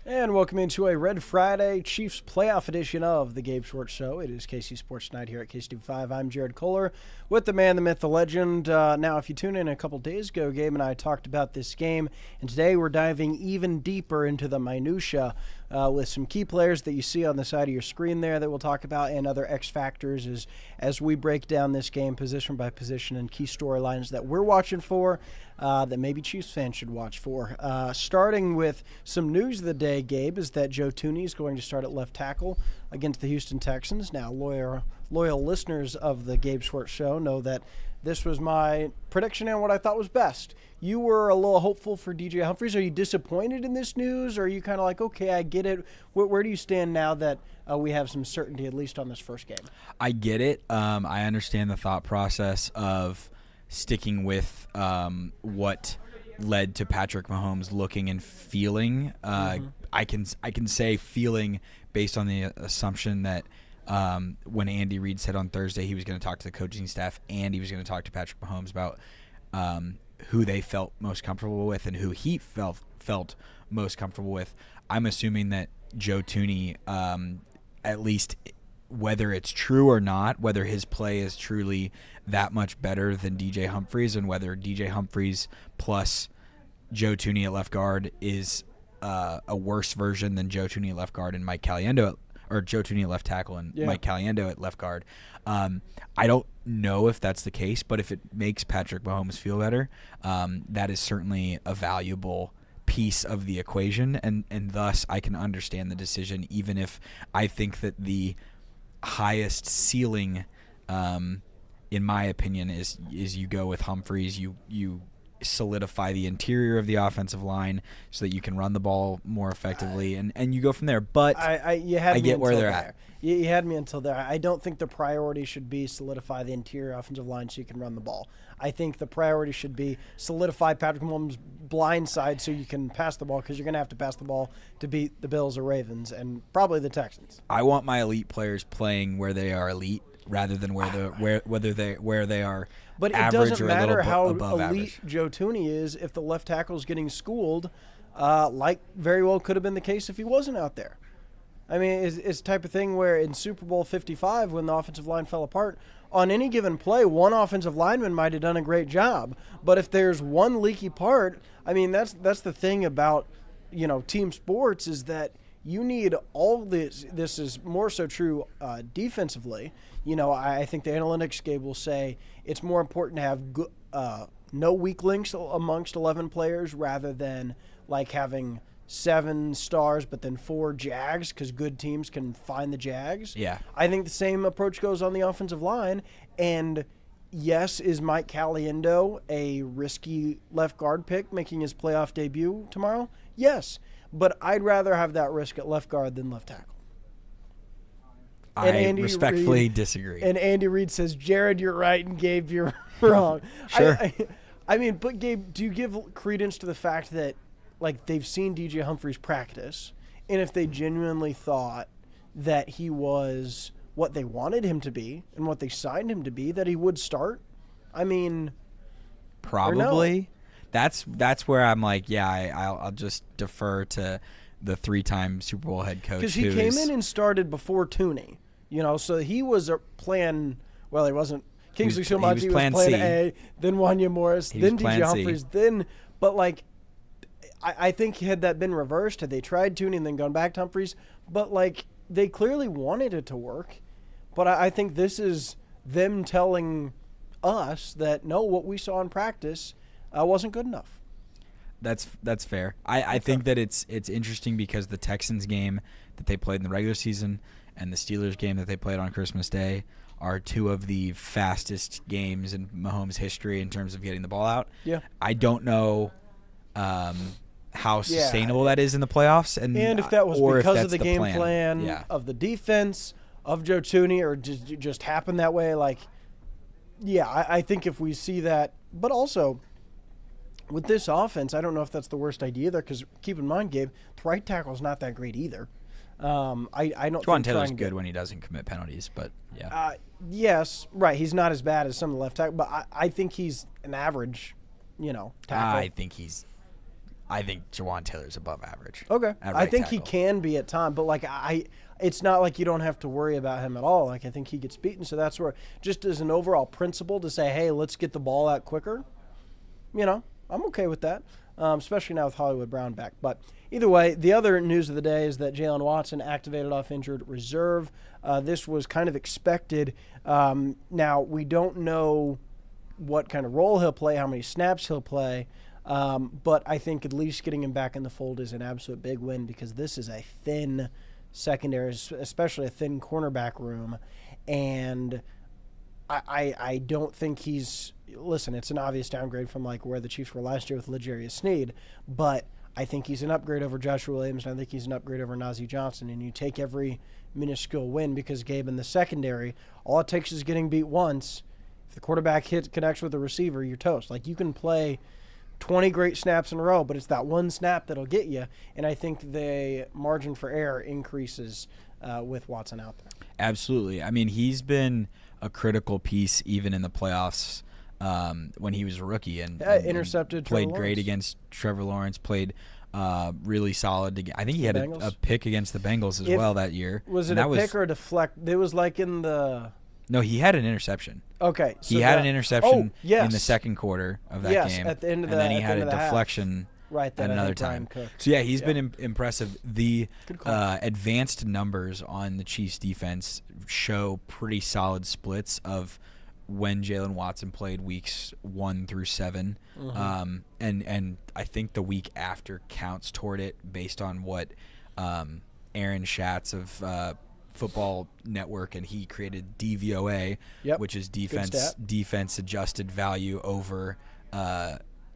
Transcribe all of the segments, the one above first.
And welcome into a Red Friday Chiefs playoff edition of the Gabe Swartz Show. It is KC Sports Night here at KC5. I'm Jared Koller with the man, the myth, the legend. Now, if you tuned in a couple days ago, Gabe and I talked about this game, and today we're diving even deeper into the minutia with some key players that you see on the side of your screen there that we'll talk about, and other X factors as we break down this game position by position and key storylines that we're watching for. That maybe Chiefs fans should watch for. Starting with some news of the day, Gabe, is that Joe Thuney is going to start at left tackle against the Houston Texans. Now, loyal listeners of the Gabe Swartz Show know that this was my prediction and what I thought was best. You were a little hopeful for DJ Humphries. Are you disappointed in this news, or are you kind of like, okay, I get it? Where do you stand now that we have some certainty, at least on this first game? I get it. I understand the thought process of sticking with what led to Patrick Mahomes looking and feeling. I can say feeling based on the assumption that when Andy Reid said on Thursday he was going to talk to the coaching staff and he was going to talk to Patrick Mahomes about who they felt most comfortable with and who he felt most comfortable with. I'm assuming that Joe Thuney, at least whether it's true or not, whether his play is truly that much better than DJ Humphries, and whether DJ Humphries plus Joe Thuney at left guard is a worse version than Joe Thuney at left guard and Mike Caliendo, or Joe Thuney at left tackle and Mike Caliendo at left guard. I don't know if that's the case, but if it makes Patrick Mahomes feel better, that is certainly a valuable piece of the equation, and thus I can understand the decision, even if I think that the highest ceiling, in my opinion, is you go with Humphries. You solidify the interior of the offensive line so that you can run the ball more effectively, and you go from there. But I get where they're at. You had me until there. I don't think the priority should be solidify the interior offensive line so you can run the ball. I think the priority should be solidify Patrick Mahomes' blind side so you can pass the ball, because you're going to have to pass the ball to beat the Bills or Ravens and probably the Texans. I want my elite players playing where they are elite rather than where they are. But it doesn't matter how elite Joe Thuney is if the left tackle is getting schooled, like very well could have been the case if he wasn't out there. I mean, it's the type of thing where in Super Bowl 55, when the offensive line fell apart, on any given play, one offensive lineman might have done a great job. But if there's one leaky part, I mean, that's the thing about, team sports, is that you need all this. This is more so true defensively. I think the analytics, Gabe, will say it's more important to have no weak links amongst 11 players rather than like having 7 stars but then 4 Jags, because good teams can find the Jags. Yeah. I think the same approach goes on the offensive line. And yes, is Mike Caliendo a risky left guard pick making his playoff debut tomorrow? Yes. But I'd rather have that risk at left guard than left tackle. I respectfully disagree. And Andy Reid says, Jared, you're right, and Gabe, you're wrong. Sure. I mean, but Gabe, do you give credence to the fact that, like, they've seen DJ Humphries practice, and if they genuinely thought that he was what they wanted him to be and what they signed him to be, that he would start? I mean, probably. That's where I'm like, I'll just defer to the 3-time Super Bowl head coach. Because he came in and started before Thuney, so he was playing. Well, he wasn't. Kingsley Shomati was playing A, then Wanya Morris, then DJ Humphries, but like, I think had that been reversed, had they tried Thuney and then gone back to Humphries, but like, they clearly wanted it to work. But I think this is them telling us that, no, what we saw in practice wasn't good enough. That's fair. I think that it's interesting because the Texans game that they played in the regular season and the Steelers game that they played on Christmas Day are 2 of the fastest games in Mahomes' history in terms of getting the ball out. Yeah. I don't know how sustainable that is in the playoffs, and if that was because of the game plan of the defense of Joe Thuney, or just happened that way. Like, I think if we see that, but also with this offense, I don't know if that's the worst idea there, because keep in mind, Gabe, the right tackle is not that great either. I don't. Juwan Taylor's good when he doesn't commit penalties, but yeah. Yes, right. He's not as bad as some of the left tackle, but I think he's an average, tackle. I think I think Jawan Taylor's above average. Okay. At I right think tackle. he can be at time, but like it's not like you don't have to worry about him at all. Like I think he gets beaten, so that's where just as an overall principle to say, hey, let's get the ball out quicker. I'm okay with that, especially now with Hollywood Brown back. But either way, the other news of the day is that Jalen Watson activated off injured reserve. This was kind of expected. Now we don't know what kind of role he'll play, how many snaps he'll play. But I think at least getting him back in the fold is an absolute big win because this is a thin secondary, especially a thin cornerback room. And I don't think he's – listen, it's an obvious downgrade from like where the Chiefs were last year with L'Jarius Sneed, but I think he's an upgrade over Joshua Williams, and I think he's an upgrade over Najee Johnson. And you take every minuscule win because, Gabe, in the secondary, all it takes is getting beat once. If the quarterback connects with the receiver, you're toast. Like you can play – 20 great snaps in a row, but it's that one snap that'll get you. And I think the margin for error increases with Watson out there. Absolutely. I mean, he's been a critical piece even in the playoffs when he was a rookie and intercepted. Played great against Trevor Lawrence. Played really solid. I think he had a pick against the Bengals as well that year. Was it pick or a deflect? It was like in the. No, he had an interception. Okay. So he had an interception in the second quarter of that game. At the end of and then he had a deflection at another time. So, yeah, he's been impressive. The advanced numbers on the Chiefs' defense show pretty solid splits of when Jalen Watson played weeks 1 through 7. Mm-hmm. And I think the week after counts toward it based on what Aaron Schatz of Football Network, and he created DVOA, which is defense adjusted value over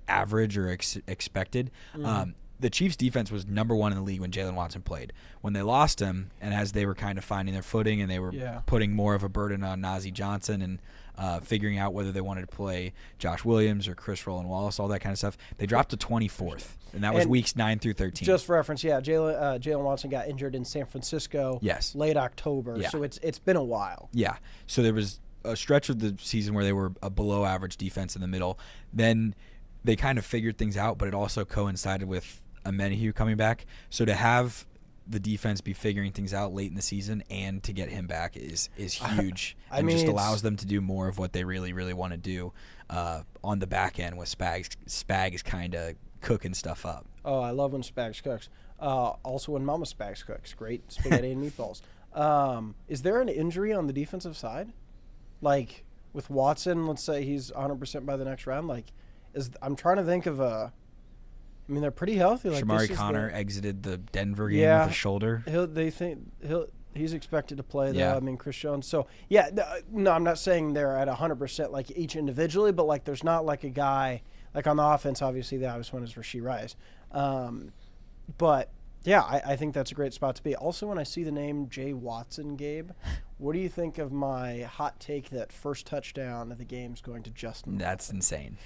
average or expected. Mm-hmm. The Chiefs' defense was number 1 in the league when Jalen Watson played. When they lost him, and as they were kind of finding their footing, and they were putting more of a burden on Najee Johnson and figuring out whether they wanted to play Josh Williams or Chris Roland Wallace, all that kind of stuff, they dropped to 24th, and that was weeks 9 through 13. Just for reference, Jalen Watson got injured in San Francisco late October, so it's been a while. Yeah, so there was a stretch of the season where they were a below-average defense in the middle. Then they kind of figured things out, but it also coincided with Amenahue coming back. So to have the defense be figuring things out late in the season and to get him back is huge. Just allows them to do more of what they really, really want to do on the back end with Spags kind of cooking stuff up. Oh, I love when Spags cooks. Also when Mama Spags cooks. Great spaghetti and meatballs. Is there an injury on the defensive side? Like with Watson, let's say he's 100% by the next round. I'm trying to think of a – I mean, they're pretty healthy. Shamari Connor exited the Denver game with a shoulder. He's expected to play, though. Yeah. I mean, Chris Jones. So, no, I'm not saying they're at 100% like each individually, but there's not like a guy like on the offense. Obviously, the obvious one is Rashee Rice. But yeah, I think that's a great spot to be. Also, when I see the name Jay Watson, Gabe, what do you think of my hot take that first touchdown of the game is going to Justin? That's insane.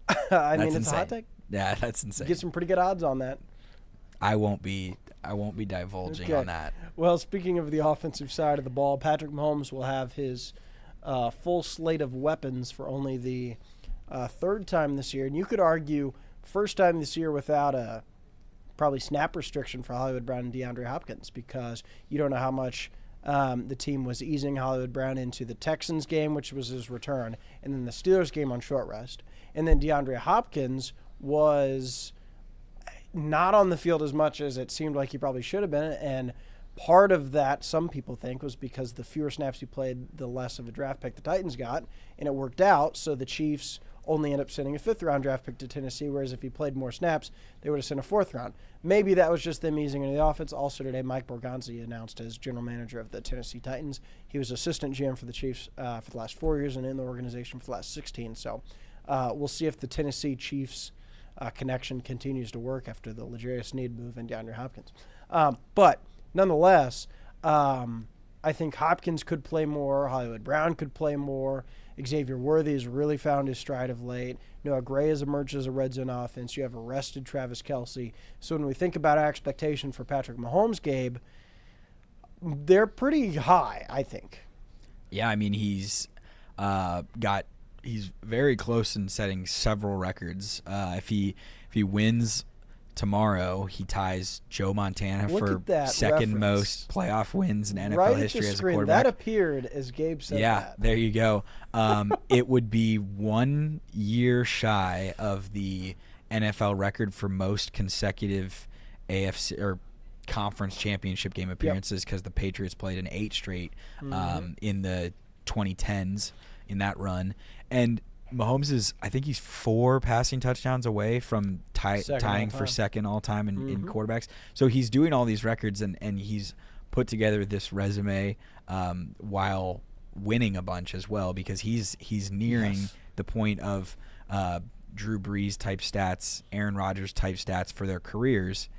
It's a hot take. Yeah, that's insane. Get some pretty good odds on that. I won't be divulging on that. Well, speaking of the offensive side of the ball, Patrick Mahomes will have his full slate of weapons for only the third time this year. And you could argue first time this year without a probably snap restriction for Hollywood Brown and DeAndre Hopkins, because you don't know how much the team was easing Hollywood Brown into the Texans game, which was his return, and then the Steelers game on short rest. And then DeAndre Hopkins was not on the field as much as it seemed like he probably should have been. And part of that, some people think, was because the fewer snaps he played, the less of a draft pick the Titans got. And it worked out, so the Chiefs only end up sending a 5th-round draft pick to Tennessee, whereas if he played more snaps, they would have sent a 4th round. Maybe that was just them easing into the offense. Also today, Mike Borgonzi announced as general manager of the Tennessee Titans. He was assistant GM for the Chiefs for the last 4 years and in the organization for the last 16. So we'll see if the Tennessee Chiefs connection continues to work after the L'Jarius Sneed move and DeAndre Hopkins. But nonetheless, I think Hopkins could play more. Hollywood Brown could play more. Xavier Worthy has really found his stride of late. Noah Gray has emerged as a red zone offense. You have arrested Travis Kelce. So when we think about our expectation for Patrick Mahomes, Gabe, they're pretty high, I think. Yeah, I mean, he's very close in setting several records. If he wins tomorrow he ties Joe Montana Look for at that second reference. most playoff wins in NFL right history at the as a screen. quarterback. That appeared as Gabe said that. There you go. It would be 1 year shy of the NFL record for most consecutive AFC or conference championship game appearances, because the Patriots played in 8 straight in the 2010s in that run. And Mahomes is, I think he's 4 passing touchdowns away from tying for second all time in quarterbacks. So he's doing all these records, and he's put together this resume while winning a bunch as well, because he's nearing the point of Drew Brees type stats, Aaron Rodgers type stats for their careers.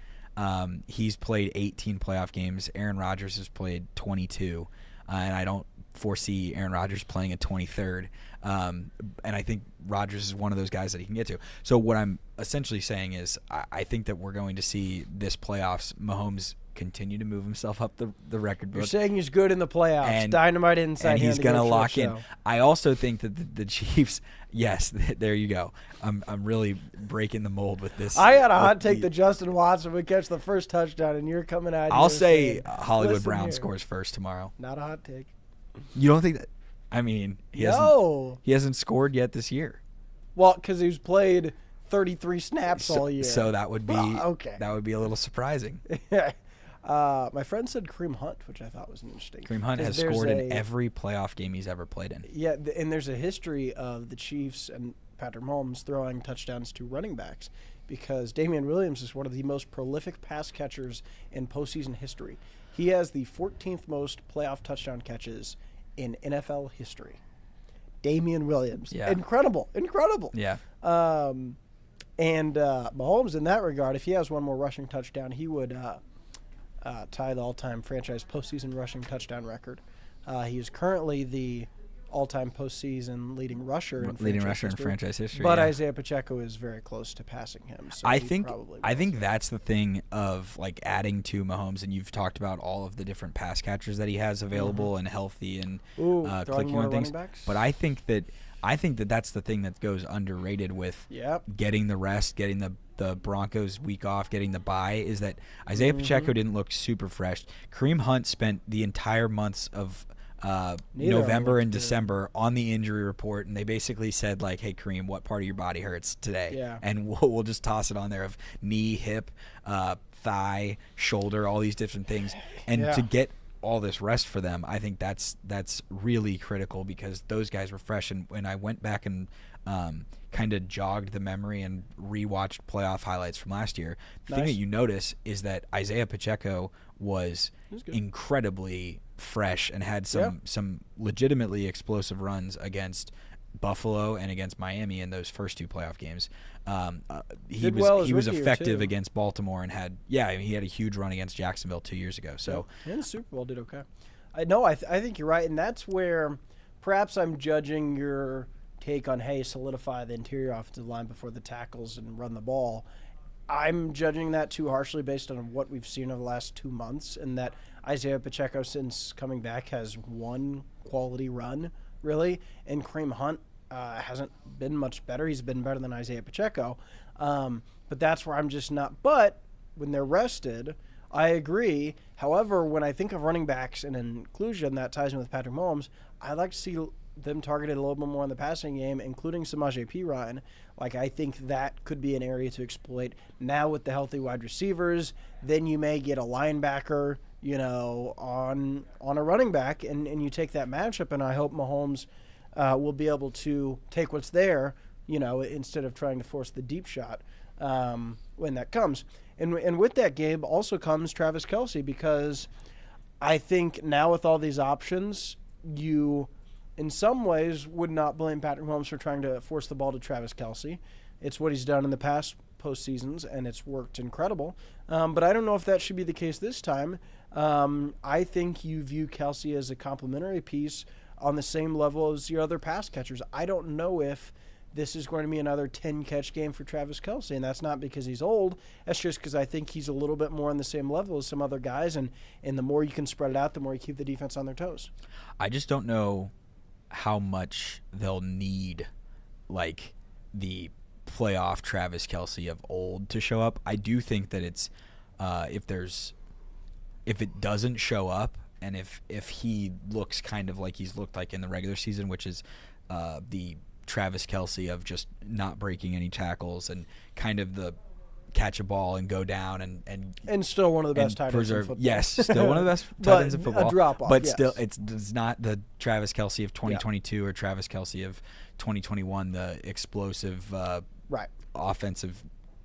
He's played 18 playoff games. Aaron Rodgers has played 22, and I don't foresee Aaron Rodgers playing a 23rd. And I think Rodgers is one of those guys that he can get to. So what I'm essentially saying is I think that we're going to see this playoffs Mahomes continue to move himself up the record book. You're saying he's good in the playoffs. And, Dynamite inside. And he's going to lock in. I also think that the Chiefs, yes, there you go. I'm really breaking the mold with this. I had a hot take that Justin Watson would catch the first touchdown, and you're coming at I'll say saying, Hollywood Brown scores first tomorrow. Not a hot take. You don't think that? I mean, he hasn't scored yet this year. Well, because he's played 33 snaps all year. So that would be okay. That would be a little surprising. My friend said Kareem Hunt, which I thought was interesting. Kareem Hunt has scored in every playoff game he's ever played in. Yeah, and there's a history of the Chiefs and Patrick Mahomes throwing touchdowns to running backs, because Damian Williams is one of the most prolific pass catchers in postseason history. He has the 14th most playoff touchdown catches in NFL history. Damian Williams. Yeah. Incredible. Yeah. And Mahomes, in that regard, if he has one more rushing touchdown, he would tie the all-time franchise postseason rushing touchdown record. He is currently the all-time postseason leading rusher in franchise history. But Isaiah Pacheco is very close to passing him. So I think that's the thing of like adding to Mahomes, and you've talked about all of the different pass catchers that he has available and healthy and clicking on things. But I think that that's the thing that goes underrated with getting the rest, getting the Broncos week off, getting the bye, is that Isaiah Pacheco didn't look super fresh. Kareem Hunt spent the entire months of November and December on the injury report, and they basically said like, hey Kareem, what part of your body hurts today? Yeah. And we'll just toss it on there of knee, hip, thigh, shoulder, all these different things. And to get all this rest for them, I think that's really critical, because those guys were fresh. And when I went back and kind of jogged the memory and rewatched playoff highlights from last year, the thing that you notice is that Isaiah Pacheco was incredibly fresh and had some legitimately explosive runs against Buffalo and against Miami in those first 2 playoff games. He was effective against Baltimore and he had a huge run against Jacksonville 2 years ago. So and the Super Bowl did okay. I think you're right, and that's where perhaps I'm judging your take on, hey, solidify the interior offensive line before the tackles and run the ball. I'm judging that too harshly based on what we've seen over the last 2 months, and that Isaiah Pacheco, since coming back, has one quality run, really, and Kareem Hunt hasn't been much better. He's been better than Isaiah Pacheco, but that's where I'm just not. But when they're rested, I agree. However, when I think of running backs and inclusion, that ties in with Patrick Mahomes, I'd like to see them targeted a little bit more in the passing game, including Samaje Perine. Like, I think that could be an area to exploit. Now with the healthy wide receivers, then you may get a linebacker, on a running back, and you take that matchup, and I hope Mahomes will be able to take what's there, instead of trying to force the deep shot when that comes. And with that, Gabe, also comes Travis Kelce, because I think now with all these options, you – in some ways, would not blame Patrick Mahomes for trying to force the ball to Travis Kelce. It's what he's done in the past postseasons, and it's worked incredible. But I don't know if that should be the case this time. I think you view Kelce as a complementary piece on the same level as your other pass catchers. I don't know if this is going to be another 10-catch game for Travis Kelce, and that's not because he's old. That's just because I think he's a little bit more on the same level as some other guys, and the more you can spread it out, the more you keep the defense on their toes. I just don't know how much they'll need, like, the playoff Travis Kelce of old to show up. I do think that it's if it doesn't show up, and if he looks kind of like he's looked like in the regular season, which is the Travis Kelce of just not breaking any tackles and kind of the catch a ball and go down and still one of the best tight ends in football. Yes, still one of the best tight ends in football. A drop off, but yes. still, it's not the Travis Kelce of 2022 or Travis Kelce of 2021, the explosive offensive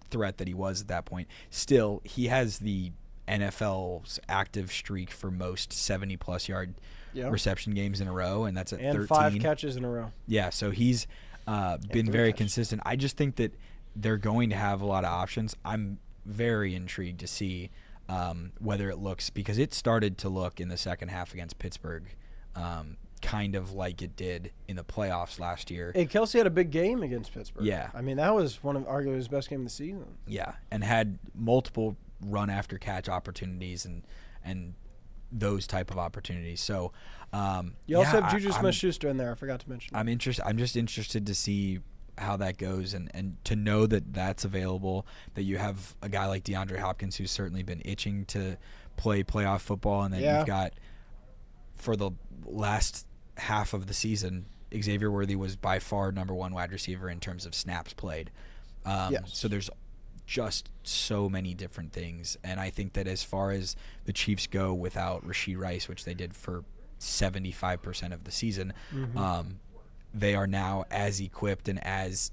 threat that he was at that point. Still, he has the NFL's active streak for most 70-plus yard reception games in a row, and that's at 13. 5 catches in a row. Yeah, so he's been very consistent. I just think that they're going to have a lot of options. I'm very intrigued to see whether it looks, because it started to look in the second half against Pittsburgh kind of like it did in the playoffs last year. Hey, Kelce had a big game against Pittsburgh. Yeah. I mean, that was one of arguably his best game of the season. Yeah, and had multiple run after catch opportunities and those type of opportunities. So you also have Juju Smith-Schuster in there. I forgot to mention. I'm just interested to see how that goes and to know that that's available, that you have a guy like DeAndre Hopkins who's certainly been itching to play playoff football, and then you've got, for the last half of the season, Xavier Worthy was by far number 1 wide receiver in terms of snaps played. So there's just so many different things, and I think that as far as the Chiefs go without Rashee Rice, which they did for 75% of the season, they are now as equipped and as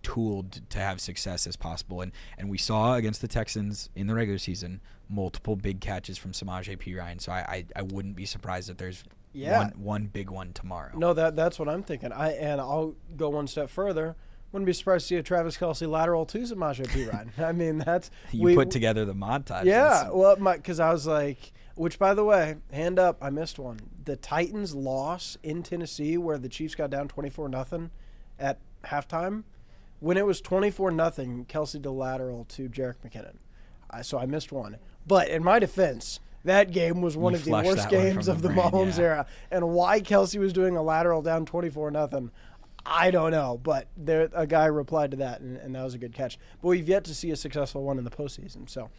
tooled to have success as possible. And we saw against the Texans in the regular season multiple big catches from Samaje Perine. So I wouldn't be surprised if there's one big one tomorrow. No, that's what I'm thinking. And I'll go one step further. Wouldn't be surprised to see a Travis Kelce lateral to Samaje Perine. I mean, that's you put together the montage. Yeah, well, because I was like, which, by the way, hand up, I missed one. The Titans' loss in Tennessee, where the Chiefs got down 24-0 at halftime. When it was 24-0, Kelce did a lateral to Jerick McKinnon. So I missed one. But in my defense, that game was one of the worst games of the Mahomes era. And why Kelce was doing a lateral down 24-0, I don't know. But a guy replied to that, and that was a good catch. But we've yet to see a successful one in the postseason. So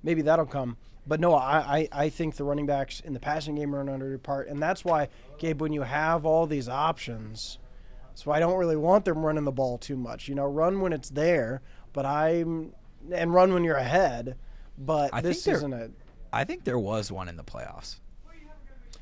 maybe that'll come. But no, I think the running backs in the passing game are an underrated part. And that's why, Gabe, when you have all these options, that's why I don't really want them running the ball too much. Run when it's there, and run when you're ahead. But I think there was one in the playoffs.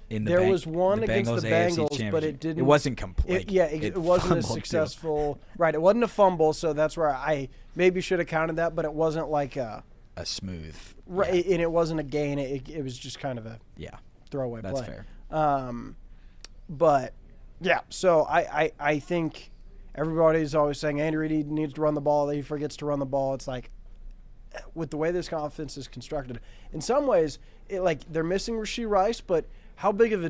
There was one against the Bengals, but it didn't. It wasn't complete. It wasn't as successful. Right, it wasn't a fumble, so that's where I maybe should have counted that, but it wasn't like a smooth. Right, and it wasn't a gain. It was just kind of a throwaway play. That's fair. But yeah, so I think everybody's always saying Andy Reid needs to run the ball. He forgets to run the ball. It's like, with the way this offense is constructed, in some ways, they're missing Rashee Rice, but how big of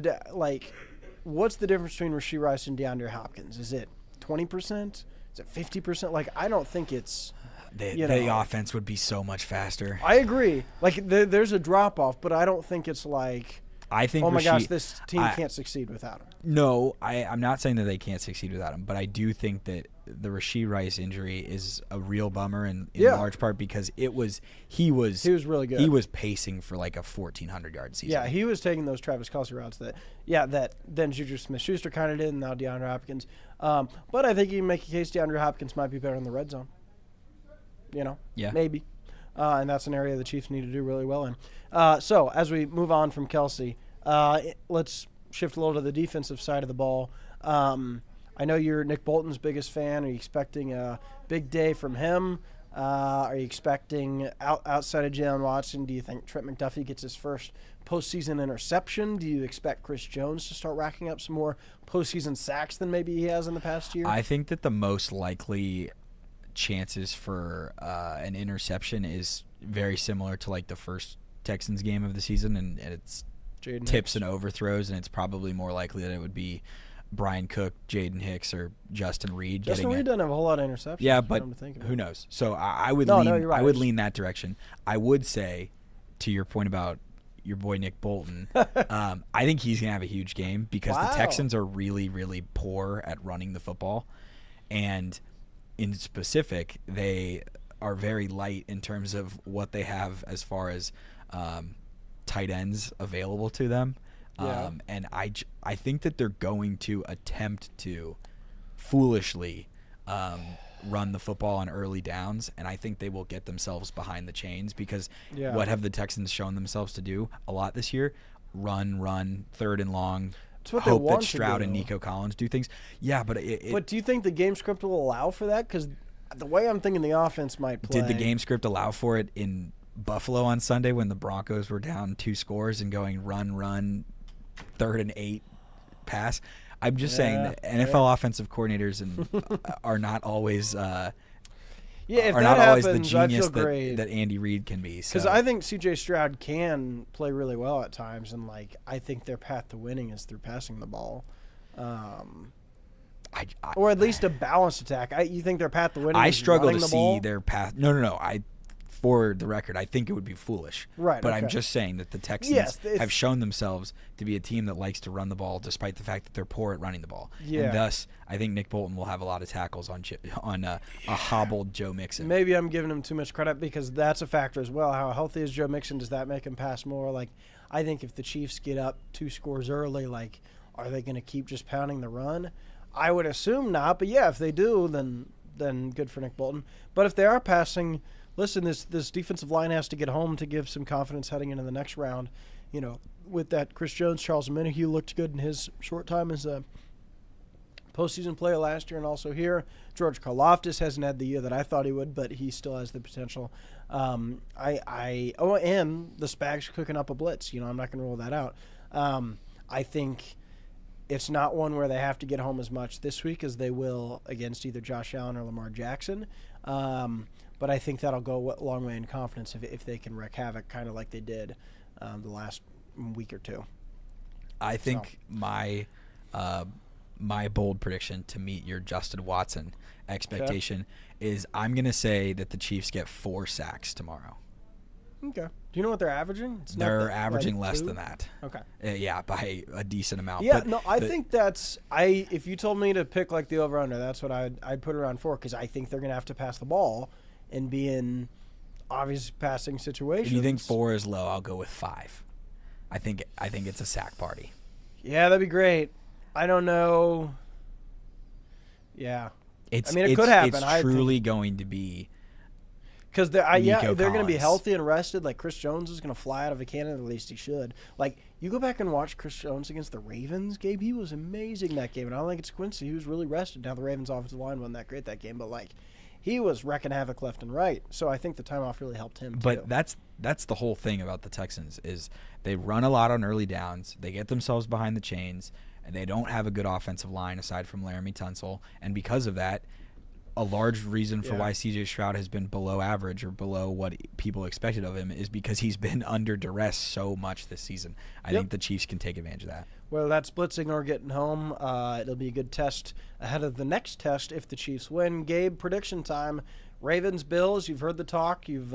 what's the difference between Rashee Rice and DeAndre Hopkins? Is it 20%? Is it 50%? I don't think it's. The offense would be so much faster. I agree. There's a drop off, but I don't think it's like. I think. Oh my gosh, this team can't succeed without him. No, I'm not saying that they can't succeed without him, but I do think that the Rashee Rice injury is a real bummer in large part because he was really good. He was pacing for like a 1,400-yard season. Yeah, he was taking those Travis Kelce routes that then Juju Smith-Schuster kind of did, and now DeAndre Hopkins. But I think you can make a case DeAndre Hopkins might be better in the red zone. Maybe. And that's an area the Chiefs need to do really well in. So as we move on from Kelce, let's shift a little to the defensive side of the ball. I know you're Nick Bolton's biggest fan. Are you expecting a big day from him? Are you expecting outside of Jalen Watson? Do you think Trent McDuffie gets his first postseason interception? Do you expect Chris Jones to start racking up some more postseason sacks than maybe he has in the past year? I think that the most likely chances for an interception is very similar to the first Texans game of the season, and it's Jaden tips Hicks and overthrows, and it's probably more likely that it would be Brian Cook, Jaden Hicks, or Justin Reed. Justin Reed doesn't have a whole lot of interceptions. Yeah, but who knows? So I would right. I would lean that direction. I would say, to your point about your boy Nick Bolton, I think he's going to have a huge game because the Texans are really, really poor at running the football. And in specific, they are very light in terms of what they have as far as tight ends available to them. Yeah. And I think that they're going to attempt to foolishly run the football on early downs, and I think they will get themselves behind the chains because what have the Texans shown themselves to do a lot this year? Run, third and long. It's what hope they want that Stroud to do. and Nico Collins do things. Yeah, but but do you think the game script will allow for that? Because the way I'm thinking the offense might play. Did the game script allow for it in Buffalo on Sunday when the Broncos were down 2 scores and going run, 3rd and 8 pass? I'm just saying that NFL offensive coordinators are not always if are that not always the happens, I genius feel great. that Andy Reid can be. Because So. I think C.J. Stroud can play really well at times, and I think their path to winning is through passing the ball, or at least a balanced attack. You think their path to winning? I is struggle running to the see ball? their path. No. For the record, I think it would be foolish. Right. But okay. I'm just saying that the Texans have shown themselves to be a team that likes to run the ball, despite the fact that they're poor at running the ball. Yeah. And thus, I think Nick Bolton will have a lot of tackles on a hobbled Joe Mixon. Maybe I'm giving him too much credit because that's a factor as well. How healthy is Joe Mixon? Does that make him pass more? I think if the Chiefs get up 2 scores early, are they going to keep just pounding the run? I would assume not, but yeah, if they do, then good for Nick Bolton. But if they are passing, listen, this defensive line has to get home to give some confidence heading into the next round. With that Chris Jones, Charles Omenihu looked good in his short time as a postseason player last year and also here. George Karlaftis hasn't had the year that I thought he would, but he still has the potential. And the Spags cooking up a blitz. I'm not going to rule that out. I think it's not one where they have to get home as much this week as they will against either Josh Allen or Lamar Jackson. But I think that'll go a long way in confidence if they can wreak havoc, kind of like they did the last week or two. I think my bold prediction to meet your Justin Watson expectation is I'm going to say that the Chiefs get 4 sacks tomorrow. Okay. Do you know what they're averaging? They're averaging less than that. Okay. Yeah, by a decent amount. Yeah, I think that's if you told me to pick the over-under, that's what I'd put around 4 because I think they're going to have to pass the ball and be in obvious passing situations. If you think 4 is low, I'll go with 5. I think it's a sack party. Yeah, that'd be great. I don't know. Yeah. It could happen. It's truly going to be because they're going to be Collins. healthy and rested. Chris Jones is going to fly out of a cannon. At least he should. You go back and watch Chris Jones against the Ravens, Gabe. He was amazing that game, and I don't think it's a coincidence. He was really rested. Now the Ravens' offensive line wasn't that great that game, but he was wrecking havoc left and right. So I think the timeoff really helped him. But that's the whole thing about the Texans is they run a lot on early downs. They get themselves behind the chains, and they don't have a good offensive line aside from Laramie Tunsil. And because of that, a large reason for why C.J. Stroud has been below average or below what people expected of him is because he's been under duress so much this season. I think the Chiefs can take advantage of that. Whether that's blitzing or getting home, it'll be a good test ahead of the next test if the Chiefs win. Gabe, prediction time. Ravens, Bills, you've heard the talk. You've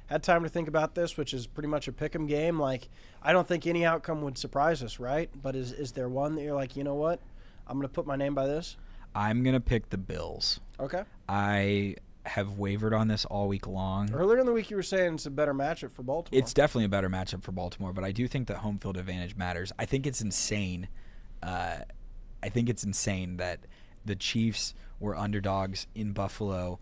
had time to think about this, which is pretty much a pick'em game. I don't think any outcome would surprise us, right? But is there one that you're you know what? I'm going to put my name by this? I'm going to pick the Bills. Okay. I have wavered on this all week long. Earlier in the week, you were saying it's a better matchup for Baltimore. It's definitely a better matchup for Baltimore, but I do think that home field advantage matters. I think it's insane. I think it's insane that the Chiefs were underdogs in Buffalo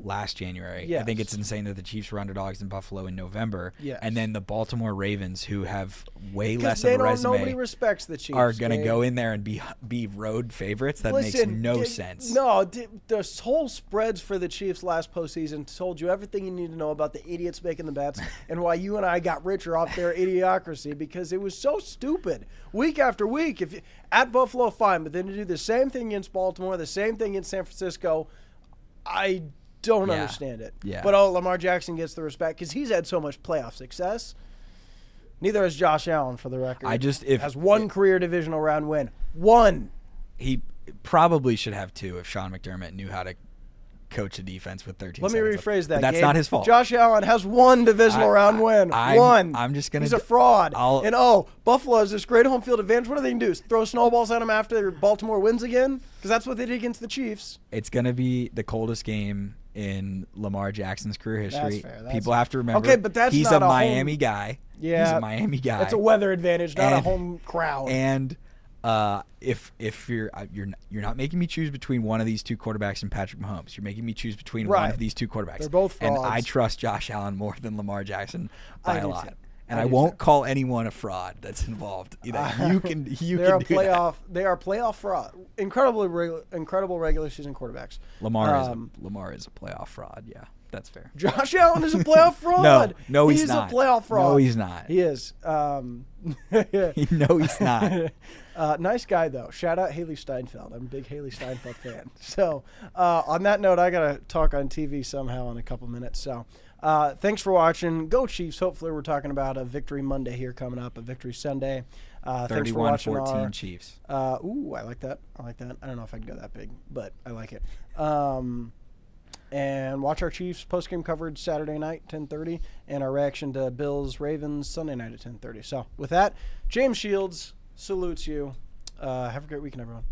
last January. Yes. I think it's insane that the Chiefs were underdogs in Buffalo in November. Yes. And then the Baltimore Ravens, who have way less of a resume, nobody respects the Chiefs, are going to go in there and be road favorites. That makes no sense. No, the whole spreads for the Chiefs last postseason told you everything you need to know about the idiots making the bets and why you and I got richer off their idiocracy because it was so stupid. Week after week, at Buffalo, fine, but then to do the same thing against Baltimore, the same thing in San Francisco, I don't understand it. Yeah. But Lamar Jackson gets the respect because he's had so much playoff success. Neither has Josh Allen, for the record. Has one career divisional round win. One. He probably should have 2 if Sean McDermott knew how to coach a defense with 13 Let me seconds rephrase left. that. But that's Gabe. not his fault. Josh Allen has one divisional round win. One. I'm just gonna. He's a fraud. I'll- Buffalo has this great home field advantage. What do they do? Throw snowballs at him after Baltimore wins again? Because that's what they did against the Chiefs. It's gonna be the coldest game in Lamar Jackson's career history. That's fair. People have to remember. Okay, but that's he's not a a Miami home- guy. Yeah. He's a Miami guy. That's a weather advantage, not a And- home crowd. And if you're not making me choose between one of these two quarterbacks and Patrick Mahomes, you're making me choose between one Right. of these two quarterbacks. They're both and frauds. I trust Josh Allen more than Lamar Jackson by I a do lot. too. And I I do won't too. call anyone a fraud that's involved. You can They're a do playoff. They are playoff fraud. Incredible regular season quarterbacks. that. Lamar is a playoff fraud. Yeah, that's fair. Josh Allen is a playoff fraud. No, he's not. He's a playoff fraud. No, he's not. He is. No, he's not. Nice guy, though. Shout out Haley Steinfeld. I'm a big Haley Steinfeld fan. So on that note, I got to talk on TV somehow in a couple minutes. So thanks for watching. Go Chiefs. Hopefully we're talking about a victory Monday here coming up, a victory Sunday. Thanks for watching 31-14 Chiefs. Ooh, I like that. I don't know if I'd go that big, but I like it. And watch our Chiefs post-game coverage Saturday night, 10:30, and our reaction to Bills-Ravens Sunday night at 10:30. So with that, James Shields salutes you. Have a great weekend, everyone.